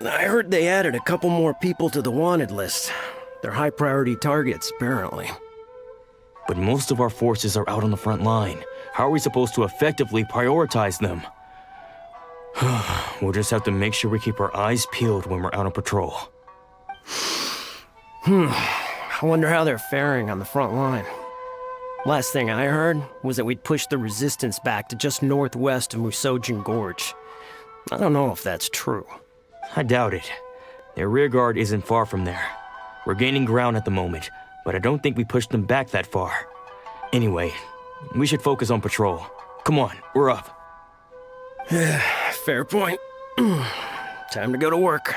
I heard they added a couple more people to the wanted list. They're high-priority targets, apparently. But most of our forces are out on the front line. How are we supposed to effectively prioritize them? We'll just have to make sure we keep our eyes peeled when we're out on patrol. I wonder how they're faring on the front line. Last thing I heard was that we'd pushed the resistance back to just northwest of Musojin Gorge. I don't know if that's true. I doubt it. Their rear guard isn't far from there. We're gaining ground at the moment, but I don't think we pushed them back that far. Anyway, we should focus on patrol. Come on, we're up. Fair point. Time to go to work.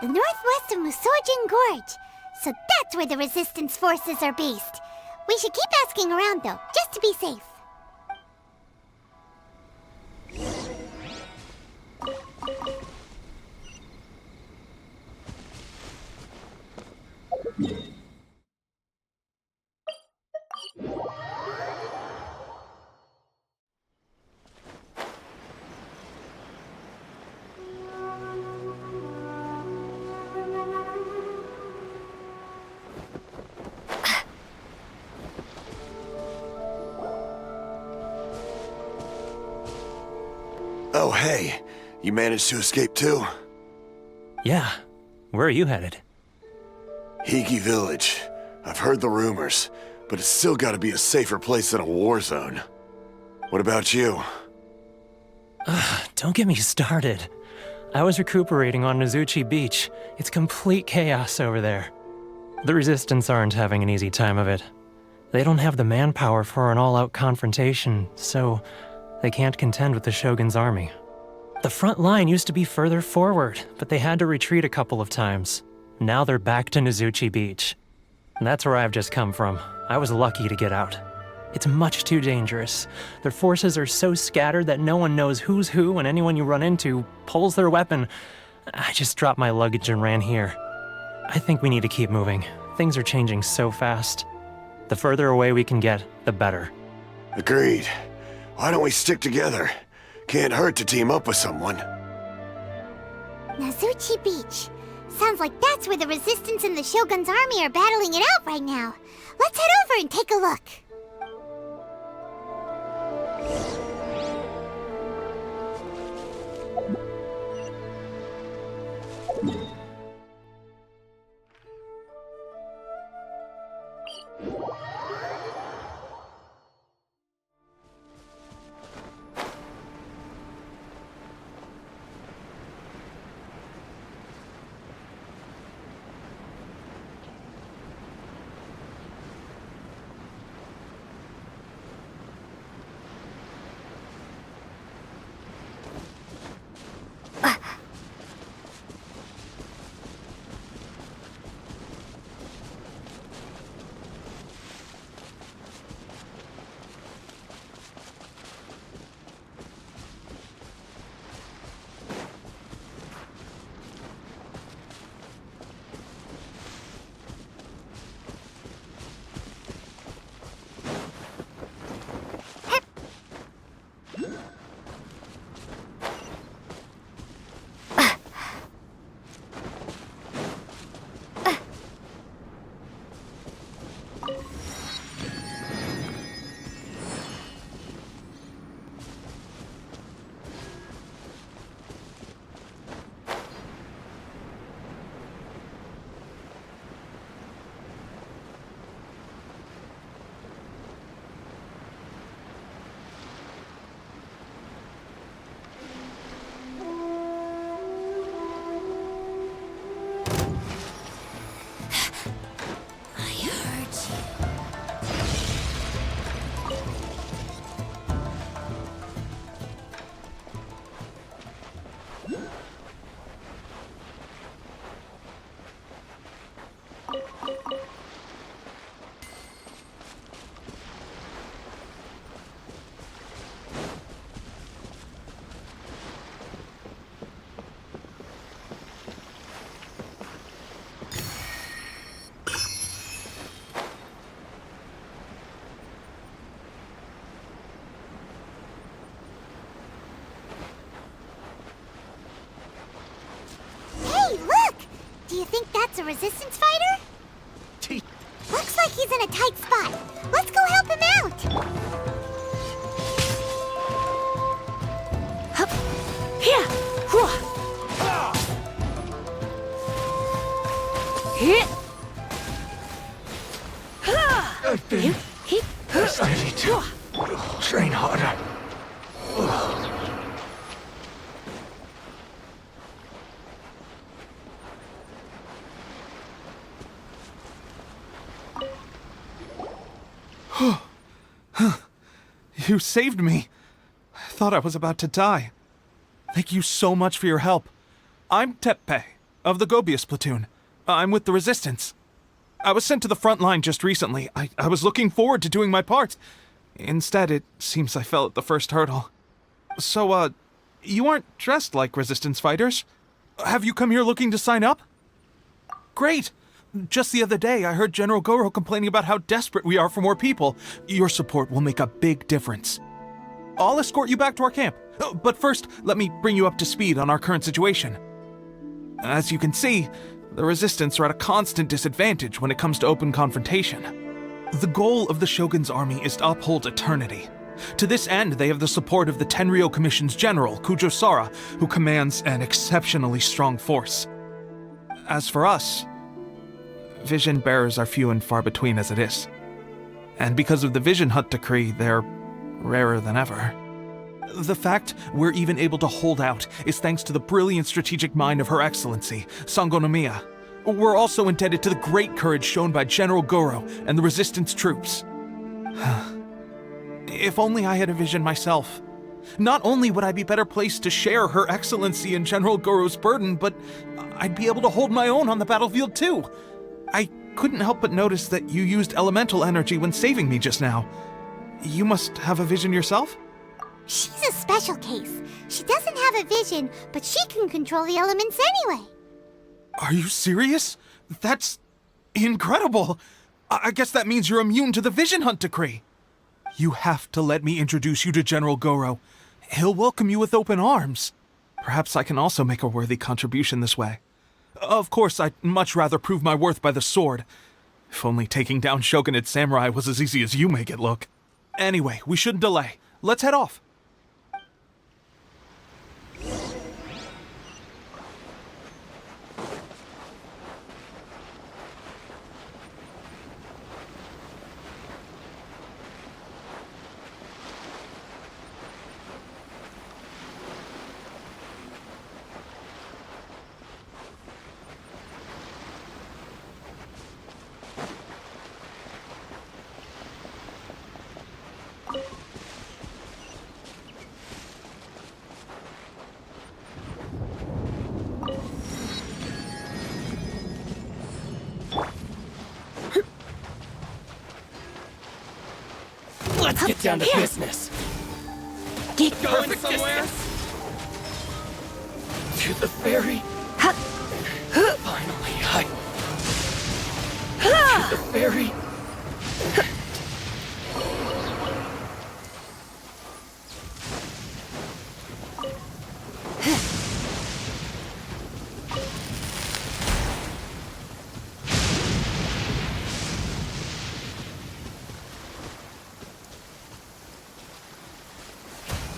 The northwest of Musojin Gorge. So that's where the resistance forces are based. We should keep asking around though, just to be safe. Oh, hey. You managed to escape too? Yeah. Where are you headed? Higi Village. I've heard the rumors, but it's still gotta be a safer place than a war zone. What about you? Don't get me started. I was recuperating on Nozuchi Beach. It's complete chaos over there. The Resistance aren't having an easy time of it. They don't have the manpower for an all-out confrontation, so they can't contend with the Shogun's army. The front line used to be further forward, but they had to retreat a couple of times. Now they're back to Nozuchi Beach. That's where I've just come from. I was lucky to get out. It's much too dangerous. Their forces are so scattered that no one knows who's who, and anyone you run into pulls their weapon. I just dropped my luggage and ran here. I think we need to keep moving. Things are changing so fast. The further away we can get, the better. Agreed. Why don't we stick together? Can't hurt to team up with someone. Nozuchi Beach. Sounds like that's where the Resistance and the Shogun's army are battling it out right now. Let's head over and take a look. that's a resistance fighter? Looks like he's in a tight spot. Let's go help him out. Hup. Here. Hua. Here. I've been steady to train harder. You saved me. I thought I was about to die. Thank you so much for your help. I'm Tepe, of the Gobius platoon. I'm with the Resistance. I was sent to the front line just recently. I was looking forward to doing my part. Instead, it seems I fell at the first hurdle. So, you aren't dressed like Resistance fighters? Have you come here looking to sign up? Great! Just the other day, I heard General Goro complaining about how desperate we are for more people. Your support will make a big difference. I'll escort you back to our camp. But first, let me bring you up to speed on our current situation. As you can see, the Resistance are at a constant disadvantage when it comes to open confrontation. The goal of the Shogun's army is to uphold eternity. To this end, they have the support of the Tenryou Commission's general, Kujosara, who commands an exceptionally strong force. As for us, vision bearers are few and far between as it is. And because of the Vision Hut decree, they're rarer than ever. The fact we're even able to hold out is thanks to the brilliant strategic mind of Her Excellency, Sangonomiya. We're also indebted to the great courage shown by General Goro and the Resistance troops. If only I had a vision myself. Not only would I be better placed to share Her Excellency and General Goro's burden, but I'd be able to hold my own on the battlefield too. I couldn't help but notice that you used elemental energy when saving me just now. You must have a vision yourself? She's a special case. She doesn't have a vision, but she can control the elements anyway. Are you serious? That's incredible. I guess that means you're immune to the Vision Hunt decree. You have to let me introduce you to General Goro. He'll welcome you with open arms. Perhaps I can also make a worthy contribution this way. Of course, I'd much rather prove my worth by the sword. If only taking down Shogunate samurai was as easy as you make it look. Anyway, we shouldn't delay. Let's head off. Let's get down to business. Get Going somewhere? To the ferry? Finally, to the ferry?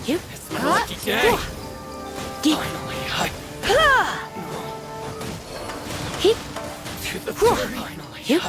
It's my lucky day. Finally, to the ferry. Finally,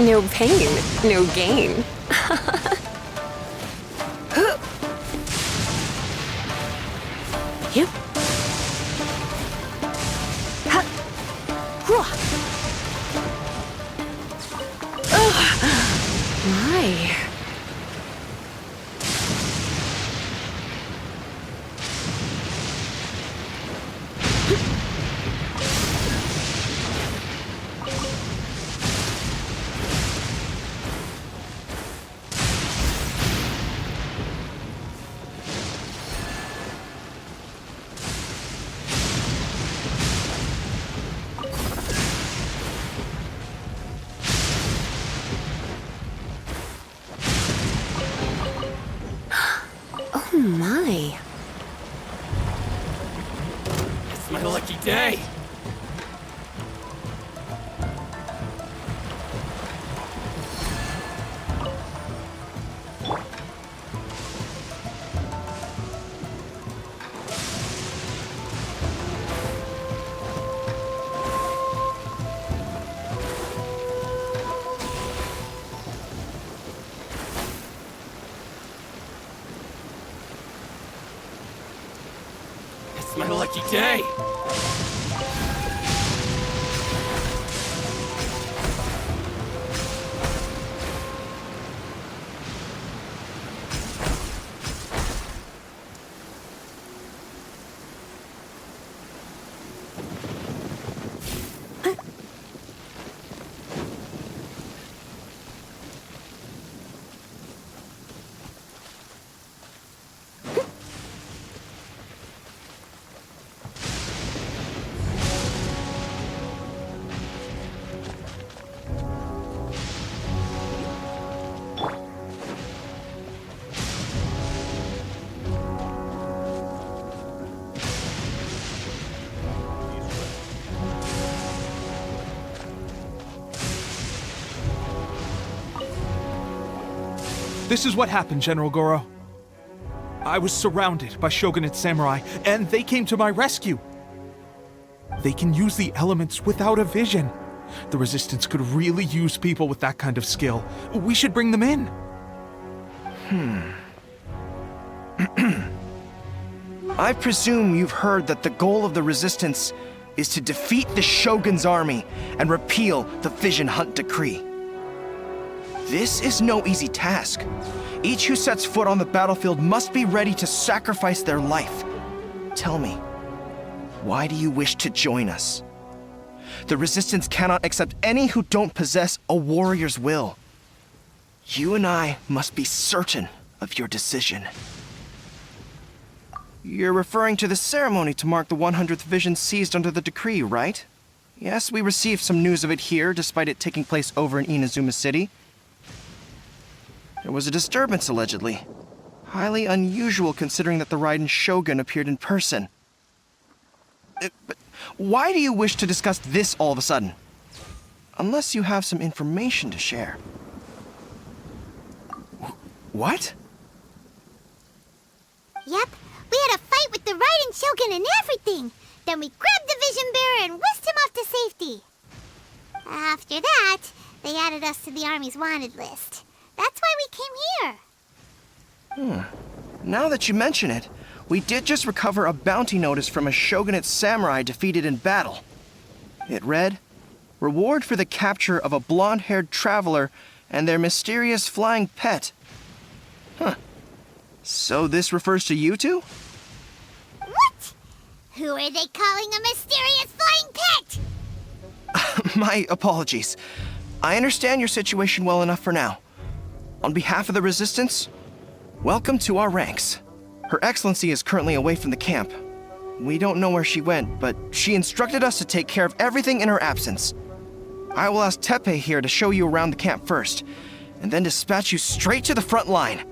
No pain, no gain. You. Ha. Whew. My. Oh my. It's my lucky day. It's my lucky day. This is what happened, General Goro. I was surrounded by Shogunate samurai, and they came to my rescue. They can use the elements without a vision. The Resistance could really use people with that kind of skill. We should bring them in. I presume you've heard that the goal of the Resistance is to defeat the Shogun's army and repeal the Vision Hunt Decree. This is no easy task. Each who sets foot on the battlefield must be ready to sacrifice their life. Tell me, why do you wish to join us? The Resistance cannot accept any who don't possess a warrior's will. You and I must be certain of your decision. You're referring to the ceremony to mark the 100th vision seized under the decree, right? Yes, we received some news of it here, despite it taking place over in Inazuma City. There was a disturbance, allegedly. Highly unusual considering that the Raiden Shogun appeared in person. But why do you wish to discuss this all of a sudden? Unless you have some information to share. What? Yep, we had a fight with the Raiden Shogun and everything. Then we grabbed the Vision Bearer and whisked him off to safety. After that, they added us to the Army's wanted list. That's why we came here. Now that you mention it, we did just recover a bounty notice from a Shogunate samurai defeated in battle. It read, "Reward for the capture of a blonde-haired traveler and their mysterious flying pet." So this refers to you two? What? Who are they calling a mysterious flying pet? My apologies. I understand your situation well enough for now. On behalf of the Resistance, welcome to our ranks. Her Excellency is currently away from the camp. We don't know where she went, but she instructed us to take care of everything in her absence. I will ask Teppei here to show you around the camp first, and then dispatch you straight to the front line.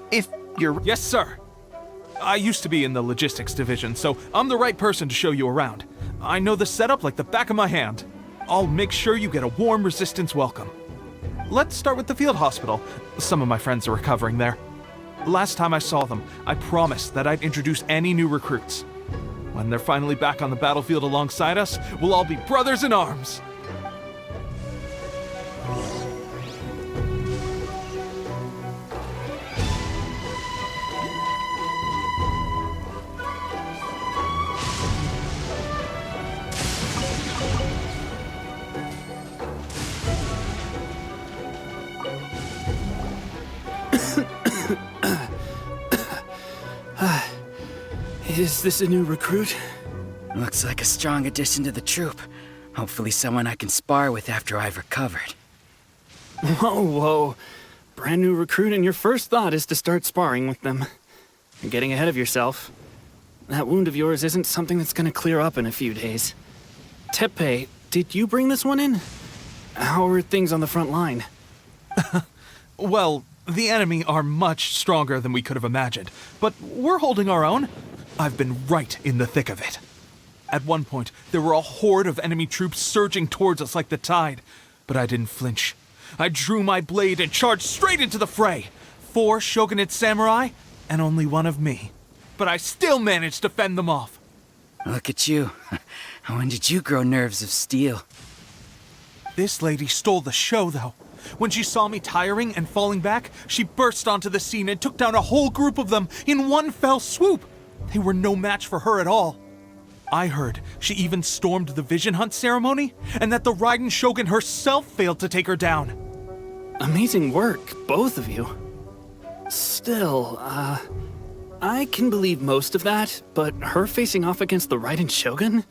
If you're... Yes, sir. I used to be in the logistics division, so I'm the right person to show you around. I know the setup like the back of my hand. I'll make sure you get a warm Resistance welcome. Let's start with the field hospital. Some of my friends are recovering there. Last time I saw them, I promised that I'd introduce any new recruits. When they're finally back on the battlefield alongside us, we'll all be brothers in arms. Is this a new recruit? Looks like a strong addition to the troop. Hopefully someone I can spar with after I've recovered. Whoa. Brand new recruit and your first thought is to start sparring with them. You're getting ahead of yourself. That wound of yours isn't something that's gonna clear up in a few days. Tepe, did you bring this one in? How are things on the front line? Well, the enemy are much stronger than we could have imagined, but we're holding our own. I've been right in the thick of it. At one point, there were a horde of enemy troops surging towards us like the tide, but I didn't flinch. I drew my blade and charged straight into the fray. 4 shogunate samurai, and only one of me. But I still managed to fend them off. Look at you. When did you grow nerves of steel? This lady stole the show, though. When she saw me tiring and falling back, she burst onto the scene and took down a whole group of them in one fell swoop. They were no match for her at all. I heard she even stormed the vision hunt ceremony, and that the Raiden Shogun herself failed to take her down. Amazing work, both of you. Still, I can believe most of that, but her facing off against the Raiden Shogun?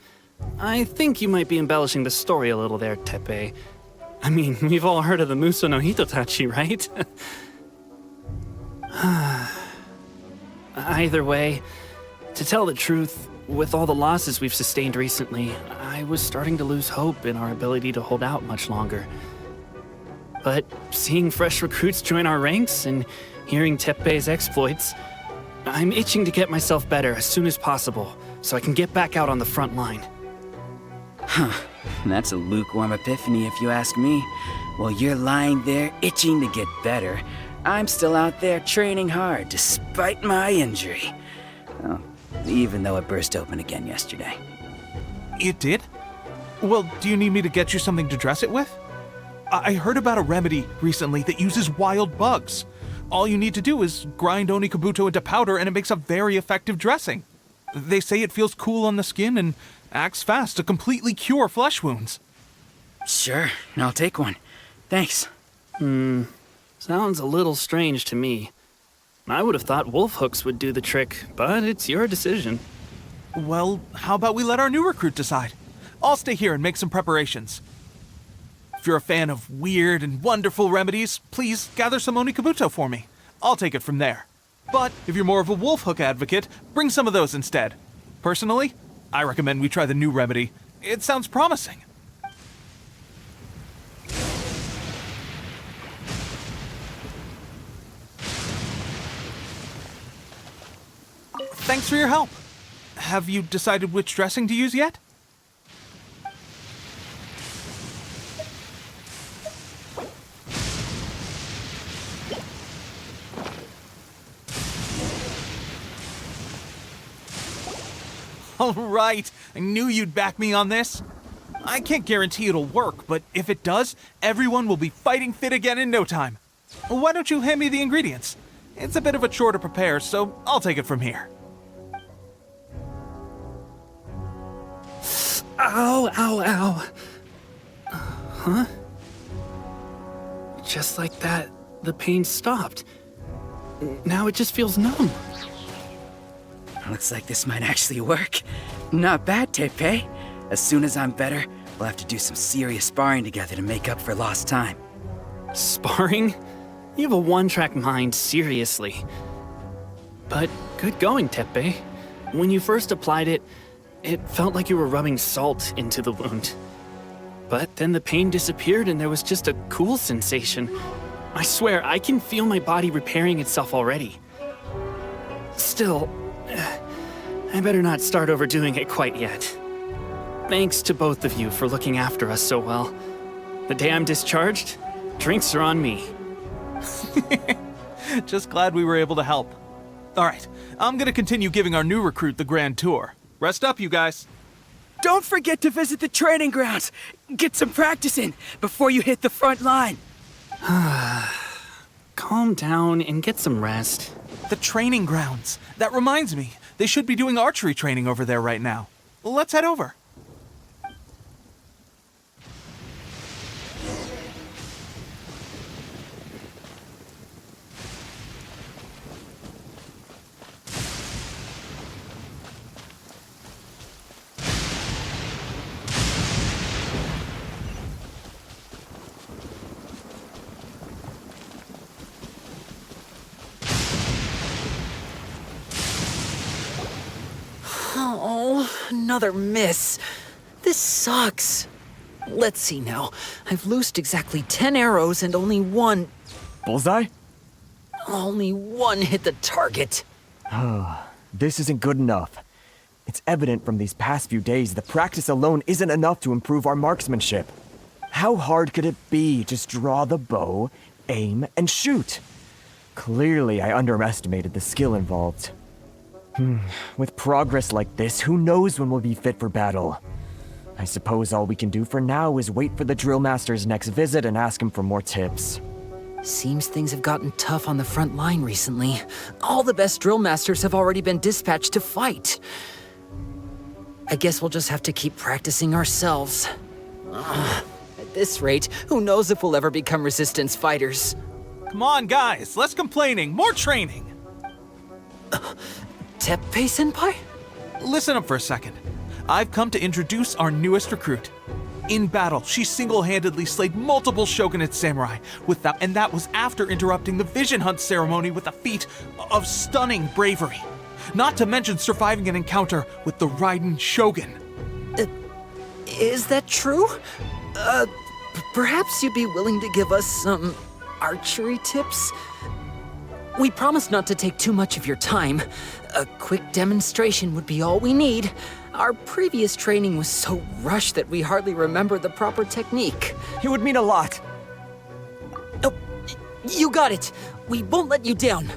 I think you might be embellishing the story a little there, Tepe. I mean, we've all heard of the Muso no Hitotachi, right? Either way, to tell the truth, with all the losses we've sustained recently, I was starting to lose hope in our ability to hold out much longer. But seeing fresh recruits join our ranks and hearing Tepe's exploits, I'm itching to get myself better as soon as possible so I can get back out on the front line. Huh. That's a lukewarm epiphany if you ask me. While you're lying there itching to get better, I'm still out there training hard despite my injury. Oh, even though it burst open again yesterday. It did? Well, do you need me to get you something to dress it with? I heard about a remedy recently that uses wild bugs. All you need to do is grind Onikabuto into powder and it makes a very effective dressing. They say it feels cool on the skin and acts fast to completely cure flesh wounds. Sure, I'll take one. Thanks. Sounds a little strange to me. I would have thought wolf hooks would do the trick, but it's your decision. Well, how about we let our new recruit decide? I'll stay here and make some preparations. If you're a fan of weird and wonderful remedies, please gather some Onikabuto for me. I'll take it from there. But if you're more of a wolf hook advocate, bring some of those instead. Personally, I recommend we try the new remedy. It sounds promising. Thanks for your help. Have you decided which dressing to use yet? All right, I knew you'd back me on this. I can't guarantee it'll work, but if it does, everyone will be fighting fit again in no time. Why don't you hand me the ingredients? It's a bit of a chore to prepare, so I'll take it from here. Ow, ow, ow. Huh? Just like that, the pain stopped. Now it just feels numb. Looks like this might actually work. Not bad, Tepe. As soon as I'm better, we'll have to do some serious sparring together to make up for lost time. Sparring? You have a one-track mind, seriously. But good going, Tepe. When you first applied it, it felt like you were rubbing salt into the wound. But then the pain disappeared and there was just a cool sensation. I swear, I can feel my body repairing itself already. Still, I better not start overdoing it quite yet. Thanks to both of you for looking after us so well. The day I'm discharged, drinks are on me. Just glad we were able to help. All right, I'm gonna continue giving our new recruit the grand tour. Rest up, you guys. Don't forget to visit the training grounds. Get some practice in before you hit the front line. Calm down and get some rest. The training grounds. That reminds me, they should be doing archery training over there right now. Let's head over. Another miss. This sucks. Let's see now. I've loosed exactly 10 arrows and only one Bullseye? hit the target. This isn't good enough. It's evident from these past few days that practice alone isn't enough to improve our marksmanship. How hard could it be? Just draw the bow, aim, and shoot. Clearly, I underestimated the skill involved. With progress like this, who knows when we'll be fit for battle? I suppose all we can do for now is wait for the drill master's next visit and ask him for more tips. Seems things have gotten tough on the front line recently. All the best drill masters have already been dispatched to fight. I guess we'll just have to keep practicing ourselves. At this rate, who knows if we'll ever become resistance fighters. Come on, guys, less complaining, more training. Teppei-senpai? Listen up for a second. I've come to introduce our newest recruit. In battle, she single-handedly slayed multiple shogunate samurai, and that was after interrupting the vision hunt ceremony with a feat of stunning bravery. Not to mention surviving an encounter with the Raiden Shogun. Is that true? Perhaps you'd be willing to give us some archery tips? We promise not to take too much of your time. A quick demonstration would be all we need. Our previous training was so rushed that we hardly remember the proper technique. It would mean a lot. Oh, you got it. We won't let you down.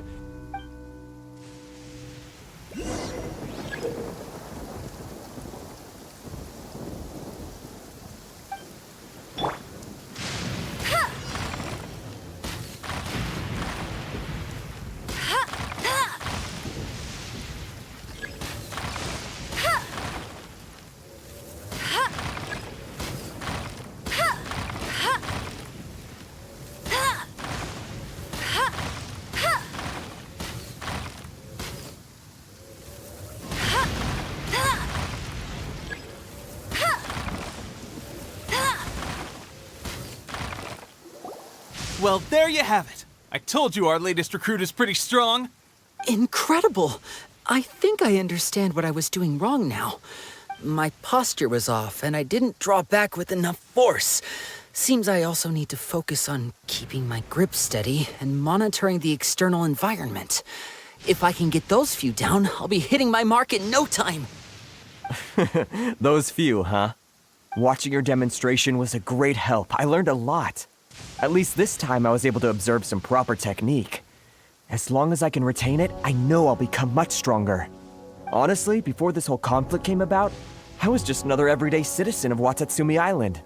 Well, there you have it. I told you our latest recruit is pretty strong. Incredible! I think I understand what I was doing wrong now. My posture was off, and I didn't draw back with enough force. Seems I also need to focus on keeping my grip steady and monitoring the external environment. If I can get those few down, I'll be hitting my mark in no time. Those few, huh? Watching your demonstration was a great help. I learned a lot. At least this time I was able to observe some proper technique. As long as I can retain it, I know I'll become much stronger. Honestly, before this whole conflict came about, I was just another everyday citizen of Watatsumi Island.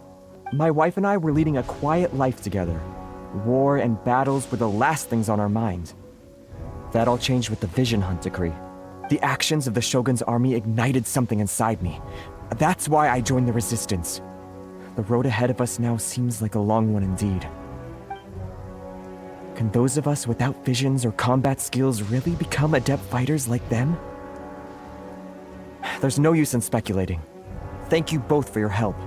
My wife and I were leading a quiet life together. War and battles were the last things on our mind. That all changed with the Vision Hunt decree. The actions of the Shogun's army ignited something inside me. That's why I joined the resistance. The road ahead of us now seems like a long one indeed. Can those of us without visions or combat skills really become adept fighters like them? There's no use in speculating. Thank you both for your help.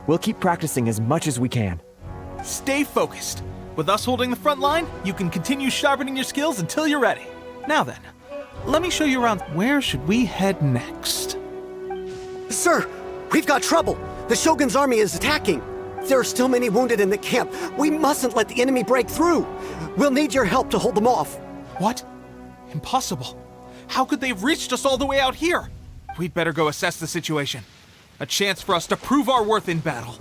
We'll keep practicing as much as we can. Stay focused. With us holding the front line, you can continue sharpening your skills until you're ready. Now then, let me show you around. Where should we head next? Sir, we've got trouble. The Shogun's army is attacking. There are still many wounded in the camp. We mustn't let the enemy break through. We'll need your help to hold them off. What? Impossible. How could they have reached us all the way out here? We'd better go assess the situation. A chance for us to prove our worth in battle.